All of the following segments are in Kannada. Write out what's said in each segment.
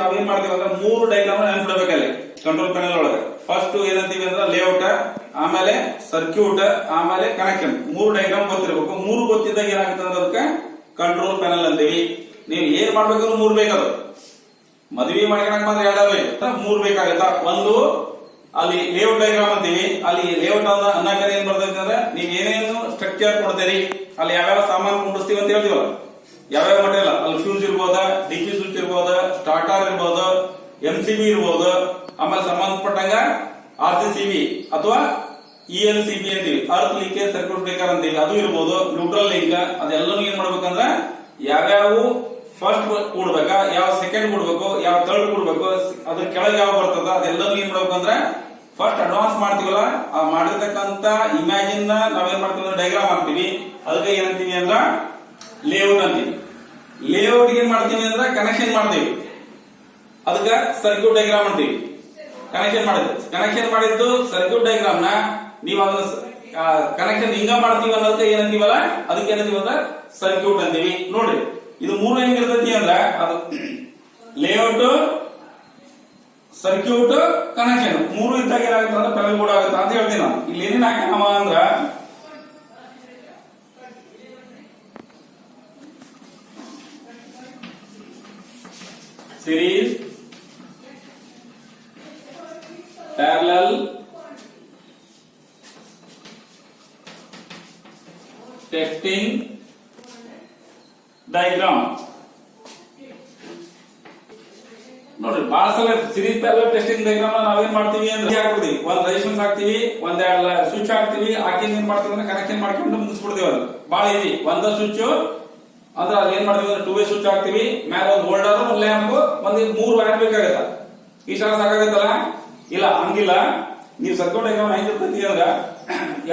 ನಾವೇನ್ ಮಾಡ್ತೀವಿ ಅಂದ್ರೆ 3 ಡೈಗ್ರಾಮ್ ನೆನ್ಪಿಡಬೇಕಲ್ಲಿ ಕಂಟ್ರೋಲ್ ಪ್ಯಾನೆಲ್ ಒಳಗೆ. ಫಸ್ಟ್ ಏನಂತೀವಿ ಅಂದ್ರೆ ಲೇಔಟ್, ಆಮೇಲೆ ಸರ್ಕ್ಯೂಟ್, ಆಮೇಲೆ ಕನೆಕ್ಷನ್. 3 ಡೈಗ್ರಾಮ್ ಗೊತ್ತಿರಬೇಕು. 3 ಗೊತ್ತಿದ್ದಾಗ ಏನಾಗುತ್ತೆ ಅಂದ್ರೆ ಅದಕ್ಕೆ ಕಂಟ್ರೋಲ್ ಪ್ಯಾನೆಲ್ ಅಂತೀವಿ. ನೀವು ಏನ್ ಮಾಡ್ಬೇಕಂದ್ರೆ 3 ಬೇಕದು. ಮದುವೆ ಮಾಡ್ಕೊಳಕ್ ಮಾತ್ರ 2 ಬೇಕು, 3 ಬೇಕಾಗತ್ತ. ಒಂದು ಅಲ್ಲಿ ಲೇಔಟ್ ಡೈಗ್ರಾಮ್ ಅಂತೀವಿ. ಅಲ್ಲಿ ಲೇಔಟ್ ಅನ್ನಕ ಏನ್ ಬರ್ತೈತಿ ಅಂದ್ರೆ ನೀವ್ ಏನೇನು ಸ್ಟ್ರಕ್ಚರ್ ಕೊಡ್ತೀರಿ, ಅಲ್ಲಿ ಯಾವ್ಯಾವ ಸಾಮಾನು ಕುಂಡಿಸ್ತೀವಿ ಅಂತ ಹೇಳ್ತೀವಲ್ಲ, ಯಾವ್ಯಾವ ಮಟೀರಿಯಲ್, ಅಲ್ಲಿ ಫ್ಯೂಸ್ ಇರ್ಬೋದ, ಡಿಕಿ ಸ್ವಿಚ್ ಇರ್ಬೋದ, ಸ್ಟಾರ್ಟರ್ ಇರ್ಬೋದು, MCB ಇರ್ಬೋದು, ಆಮೇಲೆ ಸಂಬಂಧಪಟ್ಟಂಗ RCCB ಅಥವಾ ELCB ಅಂತೀವಿ, ಅರ್ತ್ ಲೀಕೇಜ್ ಸರ್ಕ್ಯೂಟ್ ಬ್ರೇಕರ್ ಅಂತೀವಿ, ಅದು ಇರ್ಬೋದು. ನ್ಯೂಟ್ರಲ್ ಲಿಂಕ್, ಅದೆಲ್ಲನೂ ಏನ್ ಮಾಡ್ಬೇಕಂದ್ರ ಯಾವ್ಯಾವ ಫಸ್ಟ್ ಕೂಡ್ಬೇಕಾ, ಯಾವ ಸೆಕೆಂಡ್ ಕೂಡ್ಬೇಕು, ಯಾವ ಥರ್ಡ್ ಕೂಡ್ಬೇಕು, ಅದ್ರ ಕೆಳಗೆ ಯಾವ ಬರ್ತದ, ಅದೆಲ್ಲನೂ ಏನ್ ಮಾಡ್ಬೇಕಂದ್ರೆ ಫಸ್ಟ್ ಅಡ್ವಾನ್ಸ್ ಮಾಡ್ತೀವಲ್ಲ, ಆ ಮಾಡಿರ್ತಕ್ಕಂತ ಇಮ್ಯಾಜಿನ್ ನಾವೇನ್ ಮಾಡ್ತೀವಿ ಅಂದ್ರೆ ಡೈಗ್ರಾಮ್ ಹಾಕ್ತಿವಿ. ಅದಕ್ಕೆ ಏನಂತೀವಿ ಅಂದ್ರ ಲೇಔಟ್ ಅಂತೀವಿ. ಲೇಔಟ್ ಏನ್ ಮಾಡ್ತೀವಿ ಅಂದ್ರೆ ಕನೆಕ್ಷನ್ ಮಾಡ್ತೀವಿ, ಅದಕ್ಕೆ ಸರ್ಕ್ಯೂಟ್ ಡೈಗ್ರಾಮ್ ಅಂತೀವಿ. ಕನೆಕ್ಷನ್ ಮಾಡಿದ್ದು ಸರ್ಕ್ಯೂಟ್ ಡೈಗ್ರಾಮ್ ನ ನೀವು ಅದನ್ನ ಕನೆಕ್ಷನ್ ಹಿಂಗ ಮಾಡ್ತೀವಿ ಅನ್ನೋದಕ್ಕೆ ಏನಂತೀವಲ್ಲ, ಅದಕ್ಕೆ ಏನಂತೀವಿ ಅಂದ್ರೆ ಸರ್ಕ್ಯೂಟ್ ಅಂತೀವಿ. ನೋಡ್ರಿ, ಇದು 3 ಹೆಂಗಿರ್ತೈತಿ ಅಂದ್ರ ಅದು ಲೇಔಟ್, ಸರ್ಕ್ಯೂಟ್, ಕನೆಕ್ಷನ್ 3 ಇದ್ದಾಗ ಏನಾಗುತ್ತೆ ಅಂದ್ರೆ ಪ್ಯಾನೆಲ್ ಬೋರ್ಡ್ ಆಗುತ್ತೆ ಅಂತ ಹೇಳ್ತೀನಿ ನಾನು. ಇಲ್ಲಿ ಏನೇನ್ ಹಾಕಮ್ಮ ಅಂದ್ರ series, parallel, testing, diagram. ನೋಡ್ರಿ, ಬಹಳ ಸಲ ಸಿರೀಸ್ ಪ್ಯಾರಲಲ್ ಟೆಸ್ಟಿಂಗ್ ಡಯಾಗ್ರಾಮ್ ನಾವೇನ್ ಮಾಡ್ತೀವಿ ಅಂದ್ರೆ ಹಾಕ್ಬಿಡ್ತೀವಿ, ಒಂದ್ ರೆಸಿಸ್ಟೆನ್ಸ್ ಹಾಕ್ತಿವಿ, ಒಂದೆರಡು ಸ್ವಿಚ್ ಹಾಕ್ತಿವಿ, ಹಾಕಿಂದ ಏನ್ ಮಾಡ್ತೀವಿ ಅಂದ್ರೆ ಕನೆಕ್ಷನ್ ಮಾಡ್ಕೊಂಡು ಮುಗಿಸ್ಬಿಡ್ತೀವಿ. ಅದು ಬಹಳ ಈಸಿ. ಒಂದ ಸ್ವಿಚ್ ಅಂದ್ರೆ ಅದ್ ಏನ್ ಮಾಡ್ತೀವಿ ಅಂದ್ರೆ 2 ವೇ ಸ್ವಿಚ್ ಹಾಕ್ತಿವಿ, ಮೇಲೆ ಒಂದು ಹೋಲ್ಡರ್, ಒಂದು ಲ್ಯಾಂಪ್, ಒಂದ್ 3 ವೈರ್ ಬೇಕಾಗತ್ತ. ಇಷ್ಟ ಸಾಕಾಗತ್ತಲ್ಲ? ಇಲ್ಲ, ಹಂಗಿಲ್ಲ. ನೀವು ಸರ್ಕ್ಯೂಟ್ ಡಯಾಗ್ರಾಮ್ ಹೆಂಗಿರ್ತೈತಿ ಅಂದ್ರ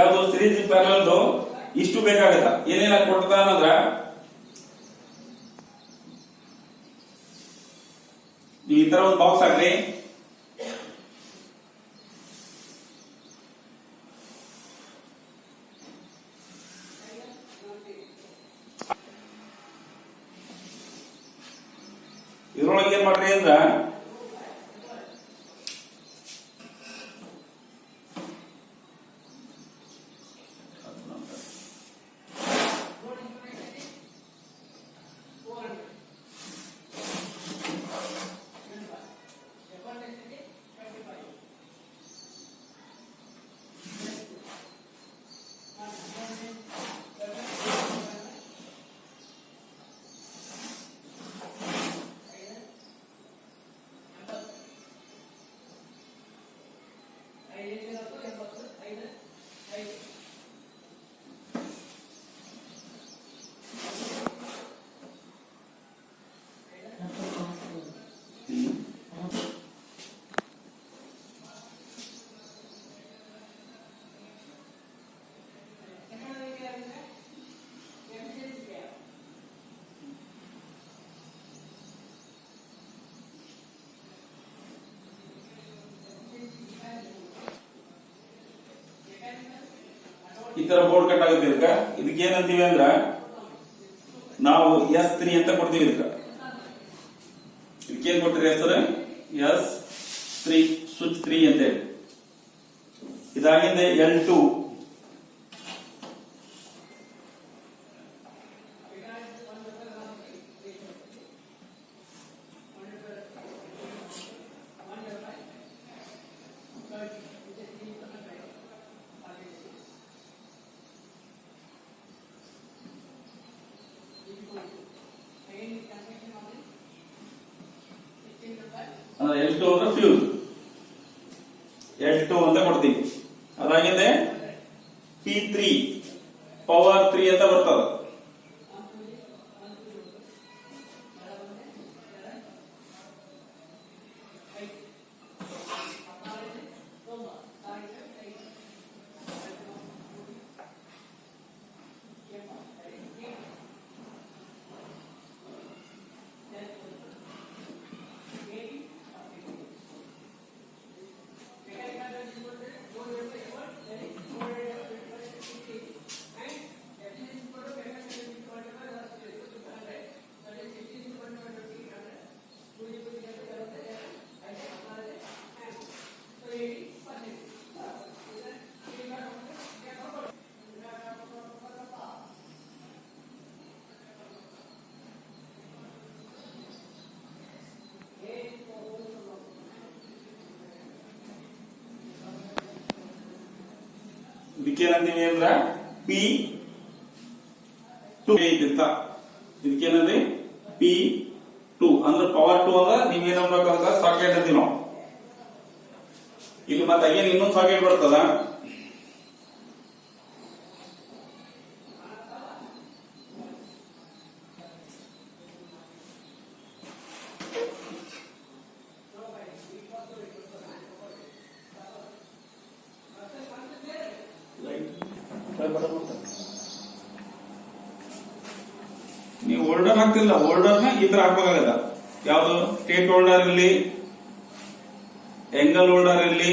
ಯಾವ್ದು ಸಿರೀಸ್ ಪ್ಯಾರಲಲ್ ಇಷ್ಟು ಬೇಕಾಗತ್ತ. ಏನೇನ ಕೊಡ್ತಾನ ಅಂದ್ರ ನೀವು ಈ ತರ ಒಂದು ಬಾಕ್ಸ್ ಹಾಕ್ರಿ, ಇದ್ರೊಳಗೆ ಏನ್ ಮಾಡ್ರಿ ಅಂದ್ರ ಈ ತರ ಬೋರ್ಡ್ ಕಟ್ ಆಗುತ್ತೆ. ಇದಕ್ಕೆ ಏನಂತೀವಿ ಅಂದ್ರ ನಾವು S3 ಅಂತ ಕೊಡ್ತೀವಿ. ಇದಕ್ಕೇನ್ ಕೊಟ್ಟಿರಿ ಹೆಸರು? S3 ಸ್ವಿಚ್ 3 ಅಂತ ಹೇಳಿ. ಇದಾಗಿದೆ L2. L2 ಅಂದ್ರೆ ಫ್ಯೂಸ್, L2 ಅಂತ ಕೊಡ್ತೀವಿ. ಅದಾಗಿದೆ P3 ಪವರ್ 3 ಅಂತ ಬರ್ತದ. ಇದಕ್ಕೇನಂತೀವಿ ಅಂದ್ರ P2 ಐತಿಂತ, ಇದಕ್ಕೇನಂದ್ರಿ P2 ಅಂದ್ರೆ ಪವರ್ 2 ಅಂದ್ರೆ ನೀವೇನ್ ಅನ್ಬೇಕಂದ್ರ ಸಾಕೆಟ್ ಅಂತೀವಿ ನಾವು. ಇಲ್ಲಿ ಮತ್ತೆ ಅಗೇನ್ ಇನ್ನೊಂದು ಸಾಕೆಟ್ ಬರ್ತದ, ನೀವು ಹೋಲ್ಡರ್ ಹಾಕ್ತಿಲ್ಲ, ಹೋಲ್ಡರ್ನ ಈ ತರ ಹಾಕ್ಬೇಕಾಗತ್ತ. ಯಾವ್ದು ಸ್ಟೇಟ್ ಹೋಲ್ಡರ್ ಇರ್ಲಿ, ಎಂಗಲ್ ಹೋಲ್ಡರ್ ಇರ್ಲಿ,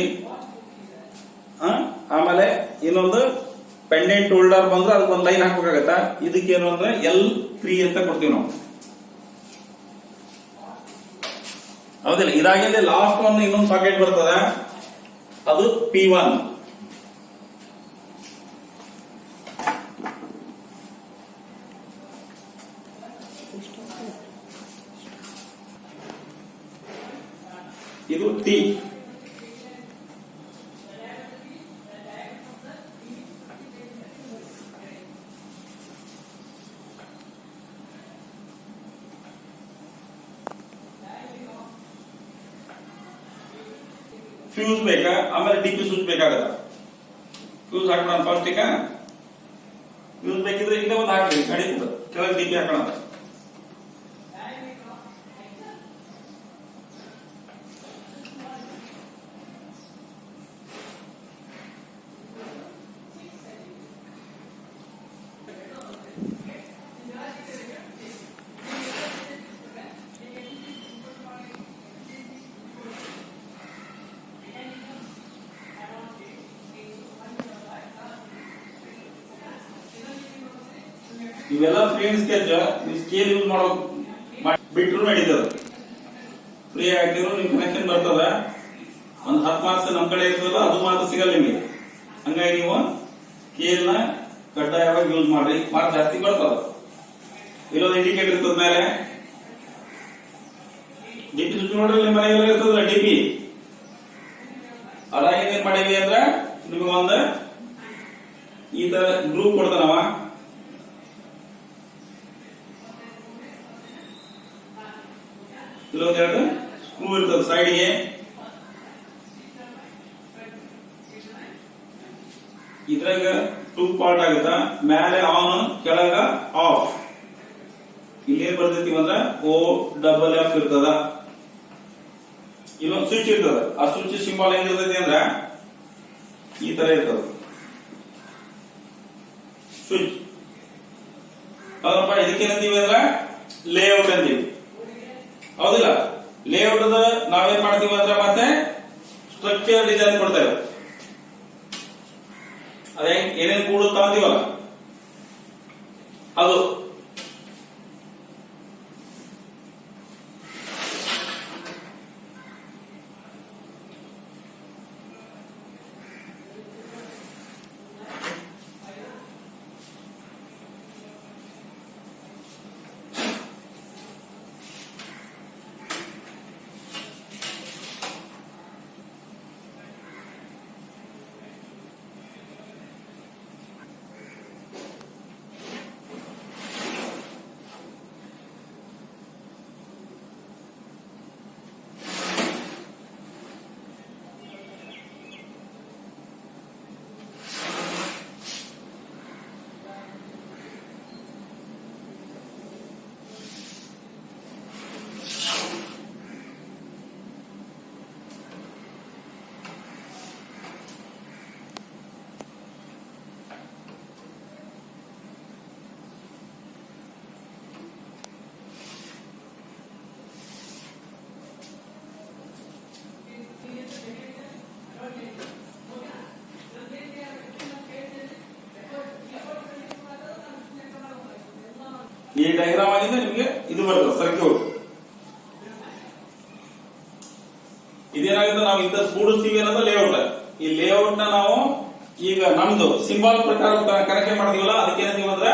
ಆಮೇಲೆ ಇನ್ನೊಂದು ಪೆಂಡೆಂಟ್ ಹೋಲ್ಡರ್ ಬಂದ್ರೆ ಅದಕ್ಕೊಂದು ಲೈನ್ ಹಾಕ್ಬೇಕಾಗತ್ತ. ಇದಕ್ಕೇನು ಅಂದ್ರೆ L3 ಅಂತ ಕೊಡ್ತೀವಿ ನಾವು, ಹೌದಿಲ್ಲ. ಇದಾಗಿದೆ ಲಾಸ್ಟ್ ಒಂದು ಇನ್ನೊಂದು ಸಾಕೆಟ್ ಬರ್ತದ, ಅದು P1. ಇದು T. ಫ್ಯೂಸ್ ಬೇಕಾ, ಆಮೇಲೆ DP ಸ್ವಿಚ್ ಬೇಕಾಗತ್ತ. ಫ್ಯೂಸ್ ಹಾಕೋಣ ಫಸ್ಟ್. ಈಗ ಫ್ಯೂಸ್ ಬೇಕಿದ್ರೆ ಈಗ ಒಂದು ಹಾಕಿ ನಡೀತದೆ, ಕೆಳಗೆ DP ಹಾಕೋಣ. ಇವೆಲ್ಲ ಫ್ರೀ ಸ್ಕೆಚ್, ನೀವು ಸ್ಕೇಲ್ ಯೂಸ್ ಮಾಡೋ ಬಿಟ್ರು ನಡೀತದ. ಫ್ರೀ ಆಗಿದ್ರು ನಿಮ್ ಕನೆಕ್ಷನ್ ಬರ್ತದ. ಒಂದು 10 ಮಾರ್ಕ್ಸ್ ನಮ್ ಕಡೆ ಇರ್ತದಲ್ಲ, ಅದು ಮಾತ್ರ ಸಿಗಲ್ಲ ನಿಮಗೆ. ಹಂಗಾಗಿ ನೀವು ಸ್ಕೇಲ್ ನ ಕಡ್ಡಾಯವಾಗಿ ಯೂಸ್ ಮಾಡ್ರಿ, ಮಾರ್ಕ್ ಜಾಸ್ತಿ ಬರ್ತದ. ಇಲ್ಲೊಂದು ಇಂಡಿಕೇಟರ್ ಇರ್ತದ ಮೇಲೆ, DP ಸ್ವಿಚ್ ನೋಡ್ರಿ ನಿಮ್ಮ ಮನೆಗೆಲ್ಲ ಇರ್ತದಲ್ಲ DP. ಅದಾಗಿ ಏನ್ ಮಾಡಿವಿ ಅಂದ್ರೆ ನಿಮಗೆ ಒಂದು ಈ ತರ ಗ್ರೂಪ್ ಕೊಡ್ತಾನವ. ಇಲ್ಲೊಂದೆರಡು ಸ್ಕ್ರೂ ಇರ್ತದೆ ಸೈಡ್ಗೆ. ಇದ್ರಾಗ 2 ಪಾರ್ಟ್ ಆಗುತ್ತ, ಮೇಲೆ ಆನ್, ಕೆಳಗ ಆಫ್. ಇಲ್ಲೇನ್ ಬರ್ತಿರ್ತೀವಿ ಅಂದ್ರ OFF ಇರ್ತದ. ಇಲ್ಲೊಂದು ಸ್ವಿಚ್ ಇರ್ತದ, ಆ ಸ್ವಿಚ್ ಸಿಂಬಲ್ ಹೆಂಗಿರ್ತೈತಿ ಅಂದ್ರ ಈ ತರ ಇರ್ತದ ಸ್ವಿಚ್. ಹೌದಪ್ಪ, ಇದಕ್ಕೇನಂತೀವಿ ಅಂದ್ರ ಲೇಔಟ್ ಅಂತೀವಿ, ಹೌದಿಲ್ಲ. ಲೇಔಟ್ ನಾವೇನ್ ಮಾಡ್ತೀವಿ ಅಂದ್ರೆ ಮತ್ತೆ ಸ್ಟ್ರಕ್ಚರ್ ಡಿಸೈನ್ ಕೊಡ್ತೇವೆ. ಅದೇ ಏನೇನ್ ಕೂಡುತ್ತಾ ಅಂತೀವಲ್ಲ ಅದು. ಈ ಡಯಾಗ್ರಾಮ್ ಆಗಿಂದ ನಿಮಗೆ ಇದು ಬರ್ತದೆ ಸರ್ಕ್ಯೂಟ್. ಇದೇನಾಗುತ್ತೆ, ನಾವು ಇಂತ ಕೂಡಿಸ್ತೀವಿ ಅನ್ನೋದು ಲೇಔಟ್. ಈ ಲೇಔಟ್ ನ ನಾವು ಈಗ ನಮ್ದು ಸಿಂಬಲ್ ಪ್ರಕಾರ ಕನೆಕ್ಷನ್ ಮಾಡ್ತೀವಲ್ಲ, ಅದಕ್ಕೆ ಏನಂತೀವಿ ಅಂದ್ರೆ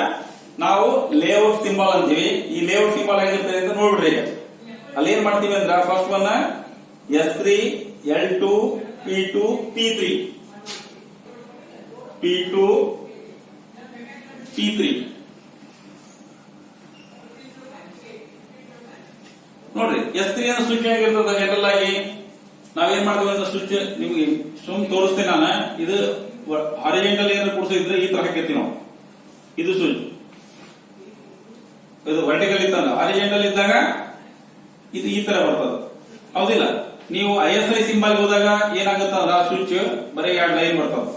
ನಾವು ಲೇಔಟ್ ಸಿಂಬಲ್ ಅಂತೀವಿ. ಈ ಲೇಔಟ್ ಸಿಂಬಲ್ ಆಗಿರ್ತದೆ ಅಂತ ನೋಡ್ಬಿಡ್ರಿ. ಈಗ ಅಲ್ಲಿ ಏನ್ ಮಾಡ್ತೀವಿ ಅಂದ್ರೆ first one S3 L2 P2 P3 P2 P3 ನೋಡ್ರಿ S3 ಅನ್ನೋ ಸ್ವಿಚ್ ಹೇಗಿರ್ತದ ಜನರಲ್ ಆಗಿ ನಾವೇನ್ ಮಾಡ್ತೀವಿ ಅಂತ ಸ್ವಿಚ್ ನಿಮ್ಗೆ ಸುಮ್ ತೋರಿಸ್ತೇನೆ ನಾನು. ಇದು ಹಾರಿಜೆಂಟಲ್ ಏನಾದ್ರು ಕೂಡಿಸಿದ್ರೆ ಈ ತರ ಹಾಕಿರ್ತೀವಿ ನಾವು. ಇದು ಸ್ವಿಚ್ ಇದು ವರ್ಟಿಕಲ್ ಇತ್ತಂದ ಹಾರಿಜೆಂಟಲ್ ಇದ್ದಾಗ ಇದು ಈ ತರ ಬರ್ತದೆ ಹೌದಿಲ್ಲ. ನೀವು ISI ಸಿಂಬಲ್ ಹೋದಾಗ ಏನಾಗುತ್ತೆ ಅಂದ್ರೆ ಆ ಸ್ವಿಚ್ ಬರೀ 2 ಲೈನ್ ಬರ್ತದೆ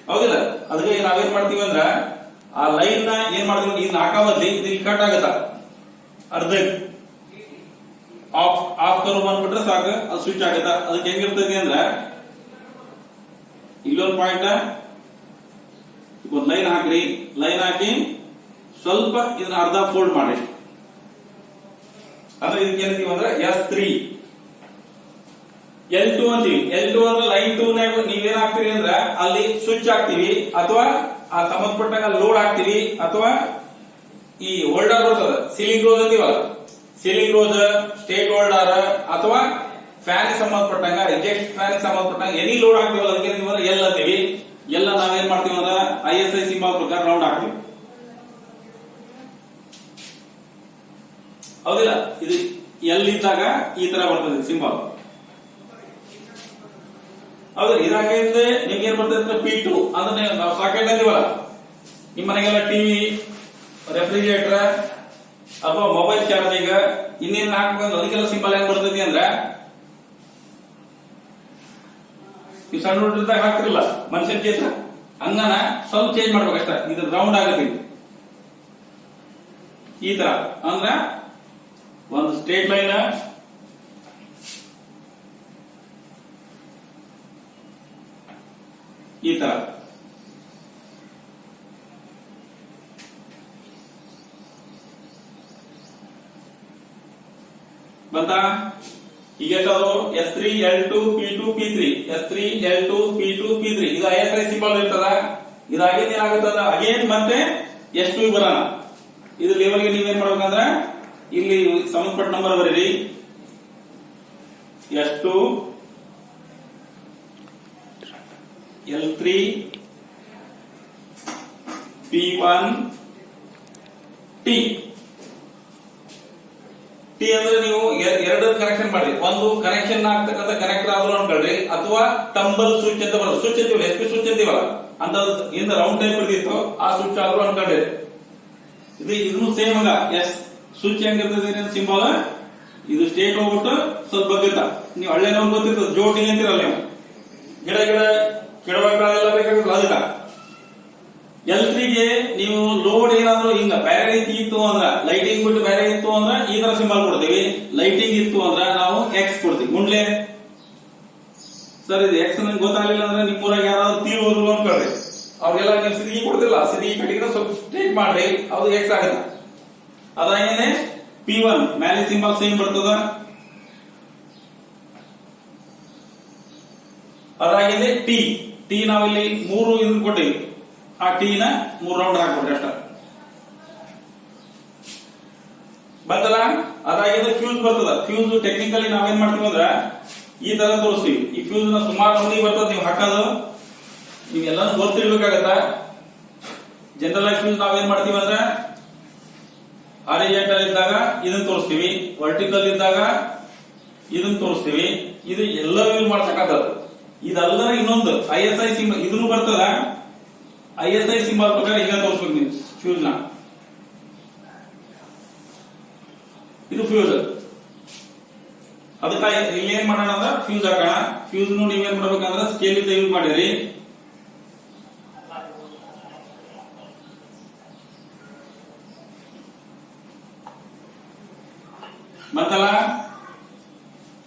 ಹೌದಿಲ್ಲ. ಅದಕ್ಕೆ ನಾವೇನ್ ಮಾಡ್ತೀವಿ ಅಂದ್ರ ಆ ಲೈನ್ ನ ಏನ್ ಮಾಡ್ತೀವಿ ಇದನ್ನ ಹಾಕಾವಲ್ಲಿ ಇದು ಕಟ್ ಆಗತ್ತ ಅರ್ಧ ಆಫ್ ಕರು ಬಂದ್ಬಿಟ್ರೆ ಸಾಕು ಅದು ಸ್ವಿಚ್ ಆಗತ್ತ. ಅದಕ್ಕೆ ಹೆಂಗಿರ್ತೈತಿ ಅಂದ್ರ ಇಲ್ಲೊಂದು ಪಾಯಿಂಟ್ ಒಂದು ಲೈನ್ ಹಾಕ್ರಿ, ಲೈನ್ ಹಾಕಿ ಸ್ವಲ್ಪ ಇದನ್ನ ಅರ್ಧ ಫೋಲ್ಡ್ ಮಾಡಿ ಅಂದ್ರೆ ಇದಕ್ಕೆ ಏನಂತೀವಿ ಅಂದ್ರೆ S3 L2 ಅಂತೀವಿ. L2 ಅಂದ್ರೆ ಲೈನ್ 2 ನಾಗ ನೀವೇನ್ ಹಾಕ್ತೀರಿ ಅಂದ್ರ ಅಲ್ಲಿ ಸ್ವಿಚ್ ಹಾಕ್ತಿವಿ ಅಥವಾ ಆ ಸಂಬಂಧಪಟ್ಟಾಗ ಲೋಡ್ ಹಾಕ್ತಿವಿ ಅಥವಾ ಈ ಹೋಲ್ಡರ್ ಬರ್ತದೆ ಸೀಲಿಂಗ್ ರೋಸ್ ಅಂತೀವಲ್ಲ, ಸೀಲಿಂಗ್ ರೋಸ್, ಸ್ಟೇಟ್ ಹೋಲ್ಡರ್ ಅಥವಾ ಫ್ಯಾನ್ ಸಂಬಂಧಪಟ್ಟಂಗ ಎಕ್ಸಾಸ್ಟ್ ಫ್ಯಾನ್ ಸಂಬಂಧಪಟ್ಟಂಗ ಎನಿ ಲೋಡ್ ಹಾಕ್ತಿವಲ್ಲ ಅದಕ್ಕೆ L ಅಂತೀವಿ. ಎಲ್ಲ ನಾವೇನ್ ಮಾಡ್ತೀವಿ ಅಂದ್ರೆ ISI ಸಿಂಬಲ್ ಪ್ರಕಾರ ರೌಂಡ್ ಹಾಕ್ತಿವಿ ಹೌದಿಲ್ಲ. ಇದು L ಇದ್ದಾಗ ಈ ತರ ಬರ್ತದೆ ಸಿಂಬಲ್ ಹೌದು. ಇದಾಗಿಂದ ನಿಮ್ಗೆ ಏನ್ ಬರ್ತದೆ P2 ಅಂದ್ರೆ ನಾವು ಸಾಕೆಟ್ ಅಂತೀವಲ್ಲ, ನಿಮ್ಮ ಮನೆಗೆಲ್ಲ ಟಿವಿ, ರೆಫ್ರಿಜರೇಟರ್ ಅಥವಾ ಮೊಬೈಲ್ ಚಾರ್ಜಿಂಗ್ ಇನ್ನೇನ್ ಹಾಕ್ಬೇಕು ಅದಕ್ಕೆಲ್ಲ ಸಿಂಬಲ್ ಹೆಂಗ್ ಬರ್ತೈತಿ ಅಂದ್ರ ನೀವು ಸಣ್ಣ ಹುಡುಗದಾಗ ಹಾಕ್ತಿರಲ್ಲ ಮನುಷ್ಯನ ಚಿತ್ರ ಹಂಗನ ಸ್ವಲ್ಪ ಚೇಂಜ್ ಮಾಡ್ಬೇಕಷ್ಟ. ಇದು ರೌಂಡ್ ಆಗತ್ತೆ ಈ ತರ ಅಂದ್ರ ಒಂದು ಸ್ಟ್ರೇಟ್ ಲೈನ್ ಈ ತರ ಬಂತಾ. ಈಗ ಅದು S3 L2 P2 P3 S3 L2 P2 P3 ಇದು ISI ಸಿಂಬಲ್ ಇರ್ತದ. ಇದಾಗೇನ್ ಏನಾಗುತ್ತದ ಅಗೇನ್ ಮತ್ತೆ S2 ಬರೋಣ. ಇದು ಲೆವೆಲ್ಗೆ ನೀವೇನ್ ಮಾಡ್ಬೇಕಂದ್ರ ಇಲ್ಲಿ ಸಂಬಂಧಪಟ್ಟ ನಂಬರ್ ಬರೀರಿ S2 L3 P1 T T ಅಂದ್ರೆ ನೀವು ಎರಡು ಕನೆಕ್ಷನ್ ಮಾಡಿ. ಒಂದು ಕನೆಕ್ಷನ್ ಆಗ್ತಕ್ಕಂಥ ಕನೆಕ್ಟರ್ ಆದ್ರೂ ಅನ್ಕೊಳ್ರಿ ಅಥವಾ ತಂಬಲ್ ಸ್ವಿಚ್ ಅಂತ ಬರೋದು ಸ್ವಿಚ್ ಅಂತೀವಲ್ಲ SP ಸ್ವಿಚ್ ಅಂತೀವಲ್ಲ ಅಂತ ಇಂದ ರೌಂಡ್ ಟೈಪ್ ಇರ್ತಿತ್ತು ಆ ಸ್ವಿಚ್ ಆದ್ರೂ ಅನ್ಕೊಳ್ರಿ. ಇದು ಇದನ್ನು ಸೇಮ್ ಅಲ್ಲ. ಸ್ವಿಚ್ ಹೆಂಗಿರ್ತದೆ ಸಿಂಬಲ್ ಇದು ಸ್ಟೇಟ್ ಹೋಗ್ಬಿಟ್ಟು ಸ್ವಲ್ಪ ಬಗ್ಗಿರ್ತ. ನೀವು ಹಳ್ಳಿ ನೋಡ್ ಗೊತ್ತಿರ್ತದೆ ಜೋಟಿ ಅಂತಿರಲ್ಲ ನೀವು ಗಿಡ ಕೆಡವೆಲ್ಲ ಬೇಕಾಗಿಲ್ಲ ಅದಕ್ಕ. L3ಗೆ ನೀವು ಲೋಡ್ ಏನಾದ್ರು ಹಿಂಗ ಬೇರೆ ರೀತಿ ಇತ್ತು ಅಂದ್ರ ಲೈಟಿಂಗ್ ಬಿಟ್ಟು ಬೇರೆ ಇತ್ತು ಅಂದ್ರ ಈ ತರ ಸಿಂಬಲ್ ಕೊಡ್ತೀವಿ. ಲೈಟಿಂಗ್ ಇತ್ತು ಅಂದ್ರ ನಾವು X ಕೊಡ್ತೀವಿ. ಮುಂಡ್ಲೆ ಸರ್ ಇದು X ನಂಗೆ ಗೊತ್ತಾಗ್ಲಿಲ್ಲ ಅಂದ್ರೆ ನಿಮ್ಮೂರಾಗ ಯಾರಾದ್ರೂ ತೀರೋದ್ರು ಅನ್ಕೊಳ್ರಿ, ಅವ್ರಿಗೆಲ್ಲ ನೀವು ಸಿದಿಗೆ ಕೊಡ್ತಿಲ್ಲ, ಸಿದಿಗೆ ಕಟ್ಟಿಗೆ ಸ್ವಲ್ಪ ಸ್ಟ್ರೇಟ್ ಮಾಡ್ರಿ ಅದು X ಆಗತ್ತ. ಅದಾಗೇನೆ P1 ಮ್ಯಾಲೆ ಸಿಂಬಲ್ ಸೇಮ್ ಬರ್ತದ. ಅದಾಗಿದೆ ಟಿ ನಾವಿಲ್ಲಿ 3 ಇದನ್ನ ಕೊಟ್ಟಿವಿ. ಆ ಟಿ ನ 3 ರೌಂಡ್ ಹಾಕ್ಬಿಡ್ರಿ ಅಷ್ಟ ಬಂತಲ್ಲ. ಅದಾಗಿದೆ ಫ್ಯೂಸ್ ಬರ್ತದ. ಫ್ಯೂಸ್ ಟೆಕ್ನಿಕಲಿ ನಾವೇನ್ ಮಾಡ್ತೀವಿ ಅಂದ್ರ ಈ ತರ ತೋರಿಸ್ತೀವಿ. ಈ ಫ್ಯೂಸ್ ನ ಸುಮಾರು ಮಂದಿ ಬರ್ತದ ನೀವು ಹಾಕೋದು ನೀವೆಲ್ಲ ಗೊತ್ತಿರ್ಬೇಕಾಗತ್ತ. ಜನರಲ್ ಆಗಿ ಫ್ಯೂಸ್ ನಾವೇನ್ ಮಾಡ್ತೀವಿ ಅಂದ್ರ ಹಾರಿಜೆಂಟಲ್ ಇದ್ದಾಗ ಇದನ್ನ ತೋರಿಸ್ತೀವಿ, ವರ್ಟಿಕಲ್ ಇದ್ದಾಗ ಇದನ್ನ ತೋರಿಸ್ತೀವಿ. ಇದು ಎಲ್ಲ ಯೂಸ್ ಮಾಡ್ತಕ್ಕಂಥದ್ದು. ಇದಲ್ಲದ ಇನ್ನೊಂದು ISI ಸಿಂಬಲ್ ಇದನ್ನು ಬರ್ತದ. ISI ಸಿಂಬಲ್ ಪ್ರಕಾರ ಈಗ ತೋರಿಸ್ಬೇಕು ನೀವು ಫ್ಯೂಸ್ ನ. ಇದು ಫ್ಯೂಸ್. ಅದಕ್ಕೆ ಇಲ್ಲಿ ಏನ್ ಮಾಡೋಣ ಅಂದ್ರೆ ಫ್ಯೂಸ್ ಹಾಕೋಣ. ಫ್ಯೂಸ್ ನೀವೇನ್ ಮಾಡ್ಬೇಕಂದ್ರೆ ಸ್ಕೇಲ್ ಇಂದ ಯೂಸ್ ಮಾಡಿರಿ. ಮತ್ತಲ್ಲ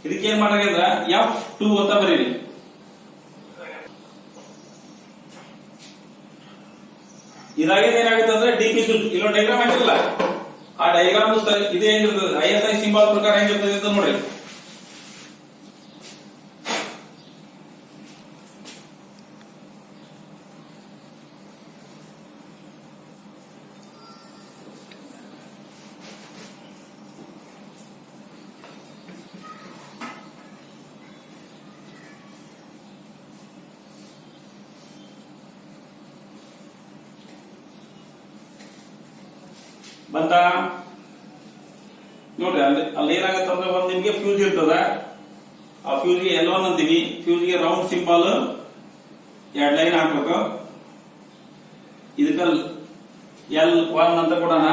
ಇದಕ್ಕೆ ಏನ್ ಮಾಡಿದ್ರೆ F2 ಅಂತ ಬರೀರಿ. ಇದಾಗಿದೆ ಏನಾಗುತ್ತೆ ಅಂದ್ರೆ DP ಸ್ವಿಚ್ ಇಲ್ಲೊಂದು ಡೈಗ್ರಾಮ್ ಹಾಕಿರಲ್ಲ ಆ ಡೈಗ್ರಾಮ್ ಇದೇ ಹೆಂಗಿರ್ತದೆ ISI ಸಿಂಬಲ್ ಪ್ರಕಾರ ಹೆಂಗಿರ್ತದೆ ಅಂತ ನೋಡಿ. ಬಂತ ನೋಡ್ರಿ ಅಲ್ಲಿ ಏನಾಗತ್ತೆ ಅಂದ್ರೆ ಒಂದು ನಿಮ್ಗೆ ಫ್ಯೂಸ್ ಇರ್ತದ, ಆ ಫ್ಯೂಸ್ ಗೆ L1 ಅಂತೀವಿ. ಫ್ಯೂಸ್ ಗೆ ರೌಂಡ್ ಸಿಂಬಲ್ 2 ಲೈನ್ ಹಾಕ್ಬೇಕು. ಇದಕ್ಕ L1 ಅಂತ ಕೊಡೋಣ.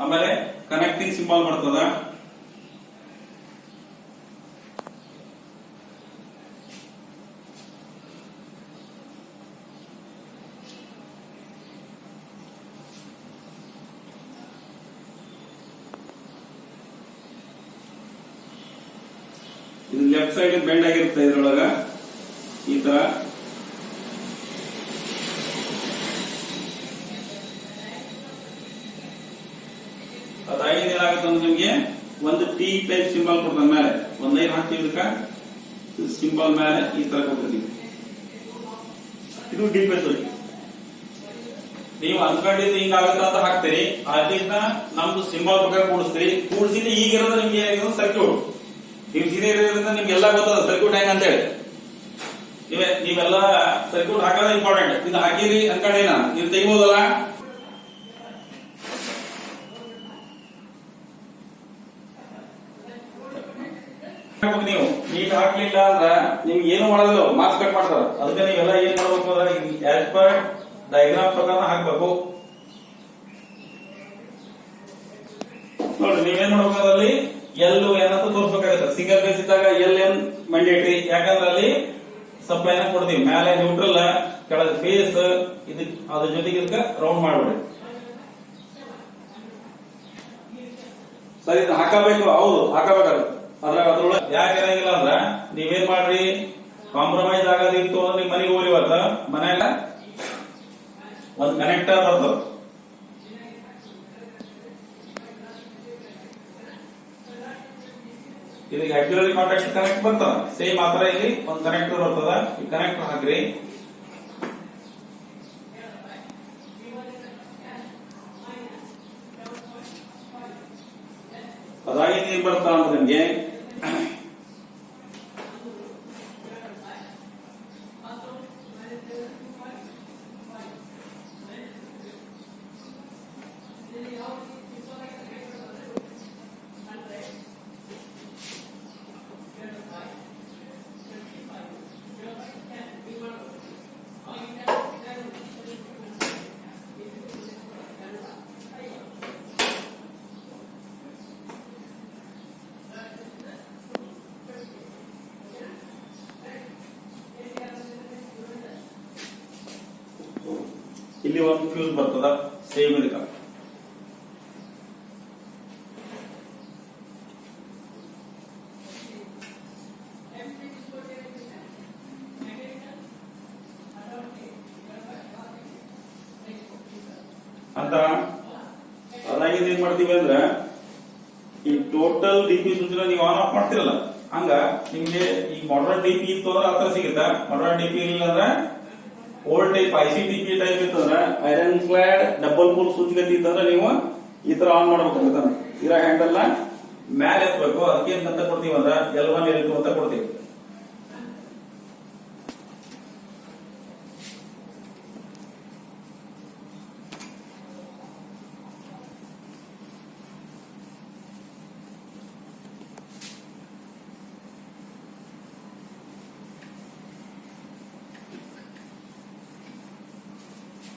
ಆಮೇಲೆ ಕನೆಕ್ಟಿಂಗ್ ಸಿಂಬಲ್ ಬರ್ತದ. ಇದು ಲೆಫ್ಟ್ ಸೈಡ್ ಬೆಂಡ್ ಆಗಿರುತ್ತೆ. ಇದ್ರೊಳಗ ಈ ತರ ಅದಾಗಿ ಏನಾಗುತ್ತೆ ಅಂದ್ರೆ ನಿಮ್ಗೆ ಒಂದು ಟಿ ಟೈಪ್ ಸಿಂಬಲ್ ಕೊಡ್ತಾನೆ ಮೇಲೆ ಒಂದ್ ಲೈನ್ ಹಾಕಿದಕ್ಕ ಸಿಂಬಲ್ ಮೇಲೆ ಈ ತರ ಕೊಡ್ತೀವಿ. ಇದು ಡೀಪ್ ಎಸ್. ನೀವು ಅನ್ಕೊಂಡಿದ್ದು ಹಿಂಗಾಗುತ್ತೆ ಅಂತ ಹಾಕ್ತೀರಿ, ಅದನ್ನ ನಮ್ದು ಸಿಂಬಲ್ ಪ್ರಕಾರ ಕೂಡಿಸ್ತೀರಿ. ಕೂಡಿಸಿದ್ರೆ ಈಗಿರೋದು ನಿಮ್ಗೆ ಏನಾಗಿದೆ ಸರ್ಕ್ಯೂಟ್. ನೀವು ಸೀನಿಯರ್ ಇರೋದ್ರಿಂದ ನಿಮ್ಗೆಲ್ಲ ಗೊತ್ತದ ಸರ್ಕ್ಯೂಟ್ ಹೆಂಗ್ ಅಂತ ಹೇಳಿ. ನೀವೆಲ್ಲ ಸರ್ಕ್ಯೂಟ್ ಹಾಕೋದು ಇಂಪಾರ್ಟೆಂಟ್. ಇದು ಹಾಕಿರಿ ಅನ್ಕೊಂಡೇನ ನೀವು ತೆಗಿಬೋದಲ್ಲ. ನೀವು ನೀಟ್ ಹಾಕ್ಲಿಲ್ಲ ಅಂದ್ರ ನಿಮ್ಗೆ ಏನು ಮಾಡೋದಿಲ್ಲ, ಮಾರ್ಕ್ಸ್ ಕಟ್ ಮಾಡ್ತಾರ. ಅದಕ್ಕೆ ನೀವೆಲ್ಲ ಏನ್ ಮಾಡ್ಬೇಕು ಅಂದ್ರೆ ಆಸ್ ಪರ್ ಡಯಾಗ್ರಾಮ್ ಪ್ರಕಾರ ಹಾಕ್ಬೇಕು. ನೋಡ್ರಿ ನೀವೇನ್ ಮಾಡ್ಬೇಕು ಅದರಲ್ಲಿ L N ಅಂತ ತೋರಿಸಬೇಕಾಗುತ್ತೆ. ಸಿಂಗಲ್ ಬೇಸ್ ಇದ್ದಾಗ LN ಮ್ಯಾಂಡೇಟರಿ, ಯಾಕಂದ್ರೆ ಅಲ್ಲಿ ಸಪ್ಲೈ ಕೊಡ್ತೀವಿ. ಮೇಲೆ ನ್ಯೂಟ್ರಲ್, ಕೆಳಗೆ ಫೇಸ್, ಇದಕ್ಕೆ ಅದ್ರ ಜೊತೆಗೆ ಇದಕ್ಕೆ ರೌಂಡ್ ಮಾಡ್ಬಿಡಿ. ಸರಿ, ಹಾಕಬೇಕು. ಹೌದು, ಹಾಕಬೇಕಾಗುತ್ತೆ. ಅದ್ರೊಳಗೆ ಯಾಕೆ ಇರಂಗಿಲ್ಲ ಅಂದ್ರ ನೀವೇನ್ ಮಾಡ್ರಿ, ಕಾಂಪ್ರಮೈಸ್ ಆಗೋದಿತ್ತು ಅಂದ್ರೆ ನಿಮ್ ಮನೆಗೆ ಹೋಗಿ ಇವತ್ತ ಮನ್ಯಾಗ ಒಂದ್ ಕನೆಕ್ಟರ್ ಬರ್ತದ. ಇದಕ್ಕೆ ಆಕ್ಚುಲಿ ಕಾಂಟ್ಯಾಕ್ಟ್ ಕನೆಕ್ಟ್ ಬರ್ತದ. ಸೇಮ್ ಆತರ ಇಲ್ಲಿ ಒಂದ್ ಕನೆಕ್ಟರ್ ಬರ್ತದ. ಈ ಕನೆಕ್ಟರ್ ಹಾಕ್ರಿ. ಅದಾಗಿ ನೀರ್ ಬರ್ತಾ ಅಂತ ನಿಮ್ಗೆ ಇಲ್ಲಿ ಒಂದು ಫ್ಯೂಸ್ ಬರ್ತದ ಸೇಮ್ ಇದಕ್ಕ. ಅಂತ ಅದಾಗಿ ಏನ್ ಮಾಡ್ತೀವಿ ಅಂದ್ರ ಈ ಟೋಟಲ್ ಡಿಪಿ ಸೂಚನೆ ನೀವು ಆನ್ ಆಫ್ ಮಾಡ್ತಿರಲ್ಲ, ಹಂಗ ನಿಮ್ಗೆ ಈ ಮಾಡರ್ನ್ ಡಿಪಿ ಇತ್ತು ಅಂದ್ರೆ ಹತ್ರ ಸಿಗುತ್ತ. ಮಾಡರ್ನ್ ಡಿಪಿ ಇಲ್ಲ ಅಂದ್ರೆ ಓಲ್ಡ್ ಟೈಪ್ ICTP ಟೈಪ್ ಇತ್ತಂದ್ರ ಐರನ್ ಕ್ಲಾಡ್ ಡಬಲ್ ಪೋಲ್ ಸೂಚಗತಿ ಇತ್ತಂದ್ರೆ ನೀವು ಈ ತರ ಆನ್ ಮಾಡ್ಬೇಕಾಗುತ್ತೆ. ಇರೋ ಹ್ಯಾಂಡಲ್ ನ ಮ್ಯಾಲೆ ಎತ್ತಬೇಕು. ಅದಕ್ಕೆ ಅಂತ ಕೊಡ್ತೀವಿ ಅಂದ್ರ L1 L2 ಅಂತ ಕೊಡ್ತೀವಿ.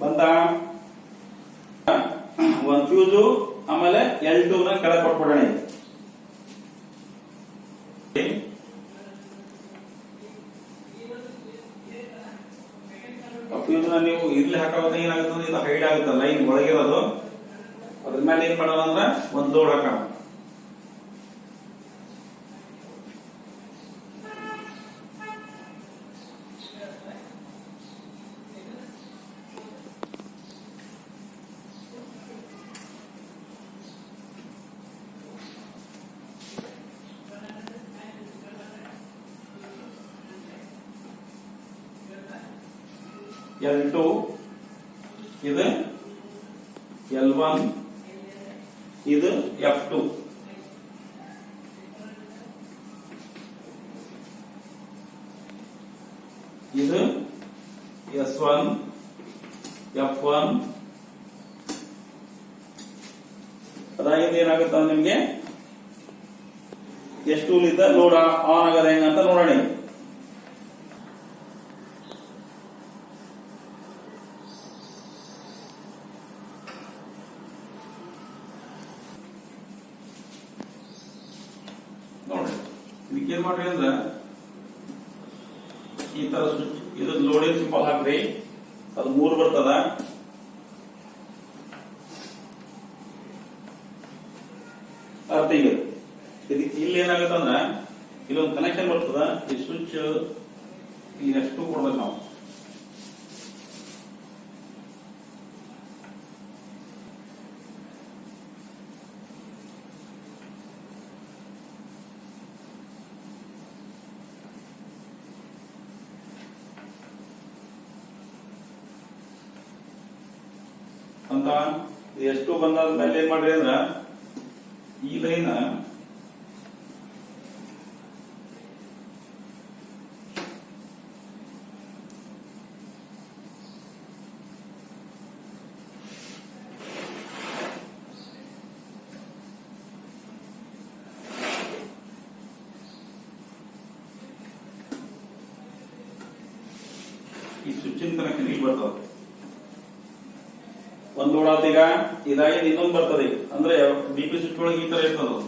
ಬಂತ ಒಂದ್ ಫ್ಯೂಸ್, ಆಮೇಲೆ L2 ನ ಕೆಳಗೆ ಕೊಟ್ಬಿಡೋಣ. ಫ್ಯೂಸ್ ನ ನೀವು ಇಲ್ಲಿ ಹಾಕೋದ ಏನಾಗುತ್ತೆ, ಇದು ಹೈಡ್ ಆಗುತ್ತೆ ಲೈನ್ ಒಳಗಿರೋದು. ಅದ್ರ ಮೇಲೆ ಏನ್ ಮಾಡೋಣ ಅಂದ್ರೆ ಒಂದ್ ಲೋಡ್ ಹಾಕೋಣ. L2 ಇದು L1 ಇದು F2. ಇದು S1 F1 ಅದಾಗಿಂದ ಏನಾಗುತ್ತೆ ನಿಮ್ಗೆ ಎಷ್ಟು ಟೂಲ್ ಇದ್ದ ಲೋಡ್ ಆನ್ ಆಗದ ಹೆಂಗಂತ ನೋಡೋಣ. ನೋಡ್ರಿ ಇದಕ್ಕೆ ಏನ್ ಮಾಡ್ರಿ ಅಂದ್ರ ಈ ತರ ಸ್ವಿಚ್ ಇದು ಲೋಡಿಂಗ್ ಸಿಂಬಲ್ ಹಾಕ್ರಿ, ಅದು 3 ಬರ್ತದ. ಅರ್ಥ ಈಗ ಇಲ್ಲಿ ಏನಾಗುತ್ತೆ ಅಂದ್ರ ಇಲ್ಲೊಂದು ಕನೆಕ್ಷನ್ ಬರ್ತದ, ಈ ಸ್ವಿಚ್ ಇಲ್ಲಿ ಎಷ್ಟು ಕೊಡ್ಬೇಕು ನಾವು. ಅಂತ ಎಷ್ಟು ಬಂದಾದ ಮೇಲೆ ಏನ್ ಮಾಡ್ರಿ ಅಂದ್ರ ಈ ಲೈನ್ ಈ ಸ್ವಿಚಿಂಗ್ ಕನೆಕ್ಷನ್ ಇಲ್ಲಿ ಬರ್ತದೆ. ಒಂದ್ ಲೋಡ್ ಆತ ಈಗ, ಇದಾಗಿ ಇನ್ನೊಂದು ಬರ್ತದೆ. ಅಂದ್ರೆ ಡಿಪಿ ಸ್ವಿಚ್ ಒಳಗೆ ಈ ತರ ಇರ್ತದ.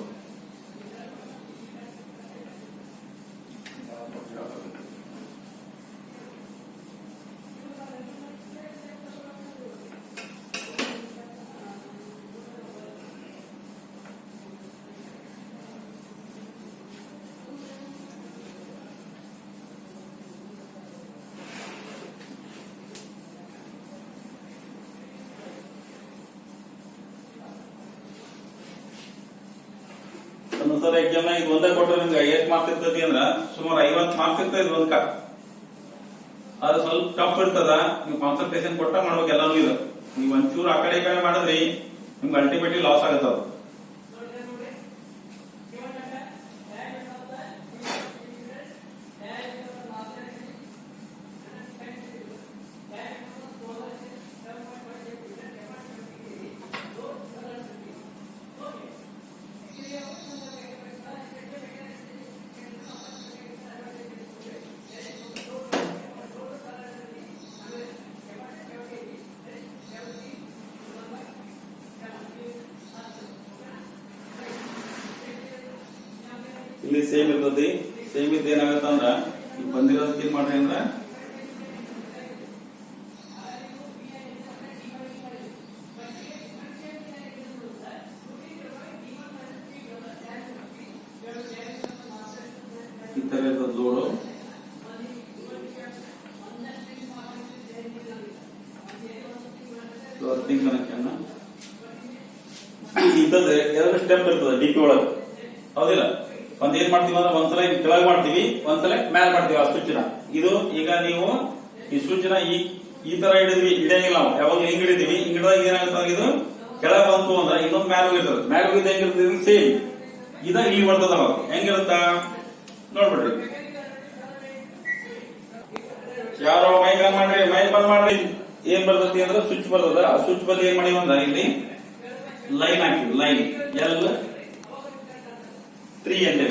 ಒಂದ್ಸಲ ಎಕ್ಸಾಮ್ ಇದು ಒಂದೇ ಕೊಟ್ಟರೆ ನಿಮ್ಗೆ ಎಷ್ಟು ಮಾರ್ಕ್ಸ್ ಇರ್ತೈತಿ ಅಂದ್ರ ಸುಮಾರು 50 ಮಾರ್ಕ್ಸ್ ಇರ್ತದೆ ಒಂದ್ಕ. ಅದು ಸ್ವಲ್ಪ ಟಫ್ ಇರ್ತದ, ನೀವು ಕಾನ್ಸಂಟ್ರೇಷನ್ ಕೊಟ್ಟ ಮಾಡ್ಬೇಕು ಎಲ್ಲಾನು. ಇದು ನೀವು ಒಂಚೂರು ಆ ಕಡೆ ಈ ಕಡೆ ಮಾಡಿದ್ರಿ ನಿಮ್ಗೆ ಅಲ್ಟಿಮೇಟ್ಲಿ ಲಾಸ್ ಆಗುತ್ತೆ. ಅದು ಇಲ್ಲಿ ಸೇಮ್ ಇರ್ತದೆ. ಸೇಮ್ ಇದ್ದು ಏನಾಗುತ್ತೆ ಅಂದ್ರ ಈಗ ಬಂದಿರೋದಕ್ಕೆ ಏನ್ ಮಾಡ್ರಿ ಅಂದ್ರ ಈ ತರ ಇರ್ತದ ಲೋಡು. ಅರ್ಥಿಂಗ್ ಕನೆಕ್ಷನ್ ಇದ್ದದೆ 2 ಸ್ಟೆಪ್ ಇರ್ತದೆ ಡಿಪಿ ಒಳಗೆ, ಹೌದಿಲ್ಲ? ಒಂದ್ ಏನ್ ಮಾಡ್ತೀವಿ ಅಂದ್ರೆ ಒಂದ್ಸಲ ಕೆಳಗೆ ಮಾಡ್ತೀವಿ, ಒಂದ್ಸಲ ಮ್ಯಾಲ್ ಮಾಡ್ತೀವಿ ಆ ಸ್ವಿಚ್ ನ. ಇದು ಈಗ ನೀವು ಈ ಸ್ವಿಚ್ ನ ಈ ತರ ಹಿಡಿದ್ವಿ, ಹಿಡಿಯಂಗಿಲ್ಲ ನಾವು. ಯಾವಾಗ ಹಿಂಗ್ ಹಿಡಿದೀವಿ, ಹಿಂಗ್ ಹಿಡಿದಾಗ ಏನಾಗುತ್ತೆ ಇದು ಕೆಳಗೆ ಬಂತು ಅಂದ್ರೆ ಇನ್ನೊಂದು ಮ್ಯಾಲ್ ಹೋಗಿರ್ತದೆ. ಮ್ಯಾಲ್ ಹೋಗಿದ್ದ ಹೆಂಗಿರ್ತದೆ ಸೇಮ್ ಇದ ಇಲ್ಲಿ ಬರ್ತದ. ಅವಾಗ ಹೆಂಗಿರುತ್ತ ನೋಡ್ಬಿಡ್ರಿ. ಯಾರೋ ಮೈಕ್ ಆನ್ ಮಾಡ್ರಿ, ಮೈಕ್ ಬಂದ್ ಮಾಡ್ರಿ. ಏನ್ ಬರ್ತತಿ ಅಂದ್ರೆ ಸ್ವಿಚ್ ಬರ್ತದ. ಆ ಸ್ವಿಚ್ ಬಲ್ಲಿ ಏನ್ ಮಾಡಿ ಅಂದ್ರೆ ಇಲ್ಲಿ ಲೈನ್ ಹಾಕಿವಿ. ಲೈನ್ L3 ಅಂತ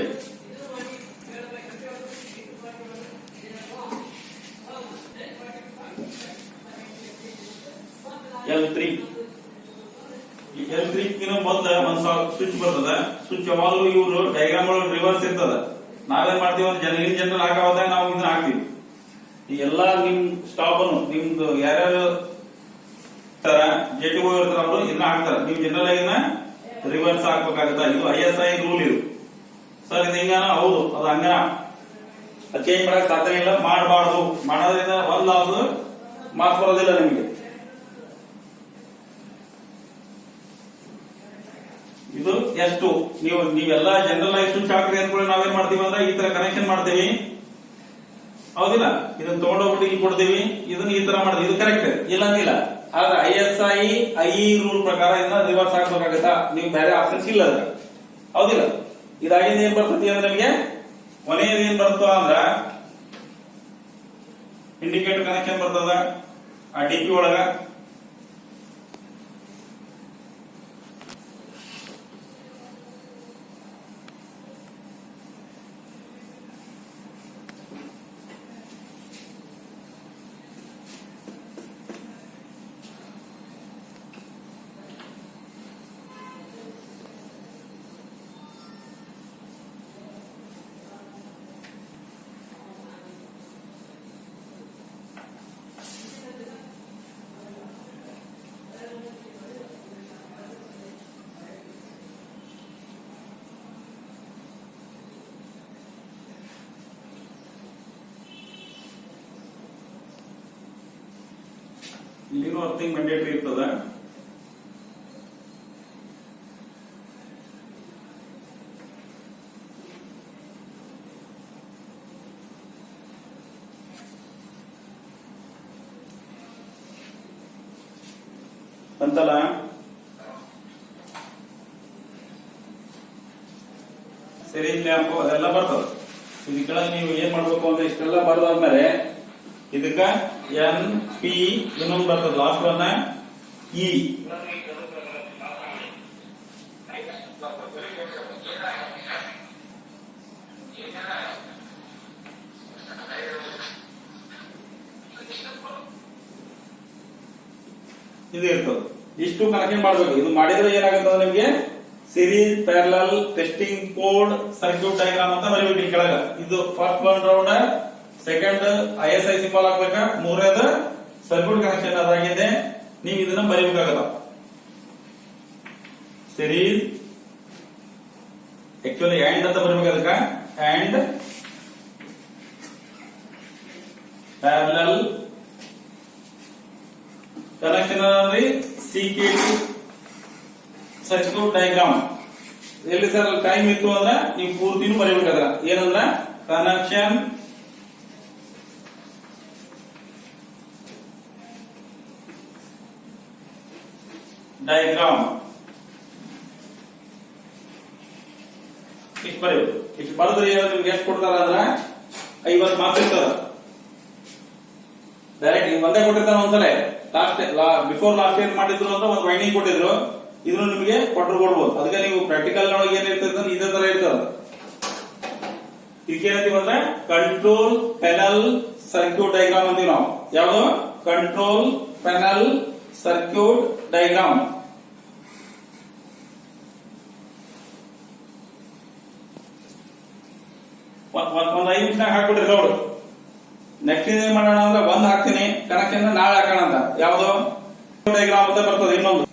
L3 ಮೊದಲ ಒಂದ್ ಸ್ವಿಚ್ ಬರ್ತದ. ಸ್ವಿಚ್ ಯಾವಾಗಲೂ ಇವರು ಡಯಾಗ್ರಾಮ್ ಒಳಗೆ ರಿವರ್ಸ್ ಇರ್ತದ. ನಾವೇನ್ ಮಾಡ್ತೀವಿ ಅಂದ್ರೆ ಇನ್ ಜನರಲ್ ಹಾಕೋದಾಗ ನಾವು ಇದನ್ನ ಹಾಕ್ತಿವಿ. ಈ ಎಲ್ಲಾ ನಿಮ್ ಸ್ಟಾಪ್ ಅನ್ನು ನಿಮ್ದು ಯಾರ್ಯಾರು ತರ ಜೆಟಿಒ ಇರ್ತಾರ ಅವರು ಇದನ್ನ ಹಾಕ್ತಾರ. ನೀವು ಜನರಲ್ ಆಗಿನ ರಿವರ್ಸ್ ಹಾಕ್ಬೇಕಾಗತ್ತ. ಇದು ISI ರೂಲ್. ಇದು ಸರ್ ಇದು ಹಿಂಗಾನ ಹೌದು, ಅದು ಹಂಗ ಚೇಂಜ್ ಮಾಡಕ್ ಸಾಧ್ಯ ಇಲ್ಲ. ಮಾಡಬಾರ್ದು. ಮಾಡೋದ್ರಿಂದ ಒಂದ್ ಲಾಸ್, ಮಾರ್ಕ್ಸ್ ಬರೋದಿಲ್ಲ ನಿಮಗೆ. ಇದು ಎಷ್ಟು ನೀವೆಲ್ಲಾ ಜನರಲ್ ಆಗಿ ಸ್ವಿಚ್ ಹಾಕ್ರಿ ಅಂದ್ಕೊಳ್ಳಿ. ನಾವೇನ್ ಮಾಡ್ತೀವಿ ಅಂದ್ರೆ ಈ ತರ ಕನೆಕ್ಷನ್ ಮಾಡ್ತೀವಿ, ಹೌದಿಲ್ಲ? ಇದನ್ನ ತಗೊಂಡೋಗ್ಬಿಟ್ಟು ಇಲ್ಲಿ ಕೊಡ್ತೀವಿ, ಇದನ್ನ ಈ ತರ ಮಾಡ್ತೀವಿ. ಇದು ಕರೆಕ್ಟ್ ಇಲ್ಲ ಅಂದಿಲ್ಲ. ಆದ್ರೆ ISI IE ರೂಲ್ ಪ್ರಕಾರ ಇದನ್ನ ರಿವರ್ಸ್ ಹಾಕ್ಬೇಕಾಗತ್ತಾ? ನೀವು ಬೇರೆ ಆಪ್ಷನ್ಸ್ ಇಲ್ಲ ಅದ್ರ, ಹೌದಿಲ್ಲ? ಇದಾಗಿಂದ ಏನ್ ಬರ್ತತಿ ಅಂದ್ರೆ ನಿಮಗೆ ಕೊನೆಯದು ಏನ್ ಬರ್ತೋ ಅಂದ್ರ ಇಂಡಿಕೇಟರ್ ಕನೆಕ್ಷನ್ ಬರ್ತದ ಆ ಡಿಪಿ ಒಳಗ. ಅರ್ಥಿಂಗ್ ಮ್ಯಾಂಡೇಟರಿ ಇರ್ತದ. ಅಂತಲ್ಲ ಸರಿ ಲ್ಯಾಂಪ್ ಅದೆಲ್ಲ ಬರ್ತದೆ. ಇದ ಕೆಳಗೆ ನೀವು ಏನ್ ಮಾಡ್ಬೇಕು ಅಂದ್ರೆ ಇಷ್ಟೆಲ್ಲ ಬರದಾದ್ಮೇಲೆ ಇದಕ್ಕ ಎನ್ ಪಿ ಇನ್ನೊಂದು ಬರ್ತದೆ ಲಾಸ್ಟ್ ಒನ್ ಇ. ಇದು ಇರ್ತದೆ. ಇಷ್ಟು ಕನೆಕ್ಷನ್ ಮಾಡ್ಬೇಕು. ಇದು ಮಾಡಿದ್ರೆ ಏನಾಗುತ್ತೆ ನಿಮ್ಗೆ series parallel testing code circuit diagram ಅಂತ ಬರೀಬೇಕು ಕೆಳಗ. ಇದು first one round, second ISI symbol ಹಾಕ್ಬೇಕ, ಮೂರನೇದು ಸರ್ಕ್ಯೂಟ್ ಕನೆಕ್ಷನ್ ಅದಾಗಿದೆ. ನೀವು ಇದನ್ನ ಬರೀಬೇಕಾಗಲ್ಲ. ಸೀರೀಸ್ ಆಕ್ಚುಲಿ ಆಂಡ್ ಅಂತ ಬರೀಬೇಕು. ಅದಕ್ಕ ಆಂಡ್ ಪ್ಯಾರಲಲ್ ಕನೆಕ್ಷನ್ ಅಂದ್ರೆ CKD ಸರ್ಕ್ಯೂಟ್ ಡಯಾಗ್ರಾಮ್. ಎಲ್ಲಿ ಸರ್ ಟೈಮ್ ಇತ್ತು ಅಂದ್ರೆ ನೀವು ಪೂರ್ತಿನೂ ಬರೀಬೇಕಾದ್ರ ಏನಂದ್ರ ಕನೆಕ್ಷನ್ ಡಯಾಗ್ರಾಮ್ ಇಷ್ಟು ಬರೀಬೇಕು. ಇಷ್ಟು ಬರೆದ್ರೆ ನಿಮ್ಗೆ ಎಷ್ಟು ಕೊಡ್ತಾರ ಅಂದ್ರ 50 ಮಾರ್ಕ್ಸ್ ಇರ್ತದ. ಡೈರೆಕ್ಟ್ ಹಿಂಗ್ ಒಂದೇ ಕೊಟ್ಟಿರ್ತಾರ ಒಂದ್ಸಲ. ಬಿಫೋರ್ ಲಾಸ್ಟ್ ಇಯರ್ ಮಾಡಿದ್ರು ಅಂದ್ರೆ ಒಂದು ವೈಂಡಿಂಗ್ ಕೊಟ್ಟಿದ್ರು, ಇದನ್ನು ನಿಮಗೆ ಕೊಟ್ಟರು ಕೊಡ್ಬೋದು. ಅದಕ್ಕೆ ನೀವು ಪ್ರಾಕ್ಟಿಕಲ್ ನೊಳಗೆ ಏನಿರ್ತದೆ ಇದೇ ತರ ಇರ್ತದ. ಇದಕ್ಕೇನಂತೀವಿ ಅಂದ್ರೆ ಕಂಟ್ರೋಲ್ ಪ್ಯಾನಲ್ ಸರ್ಕ್ಯೂಟ್ ಡಯಾಗ್ರಾಮ್ ಅಂತೀವಿ ನಾವು. ಯಾವುದು ಕಂಟ್ರೋಲ್ ಪ್ಯಾನಲ್ ಸರ್ಕ್ಯೂಟ್ ಡಯಾಗ್ರಾಮ್. ಒಂದ್ 5 ನಿಮಿಷ ಹಾಕ್ಬಿಡ್ರಿ ನೋಡು. ನೆಕ್ಸ್ಟ್ ಏನ್ ಮಾಡೋಣ ಅಂದ್ರೆ ಒಂದ್ ಹಾಕ್ತೀನಿ ಕನೆಕ್ಷನ್ ನಾಳೆ ಹಾಕೋಣ ಅಂತ. ಯಾವ್ದು ಡಯಾಗ್ರಾಮ್ ಅಂತ ಬರ್ತದೆ ಇನ್ನೊಂದು.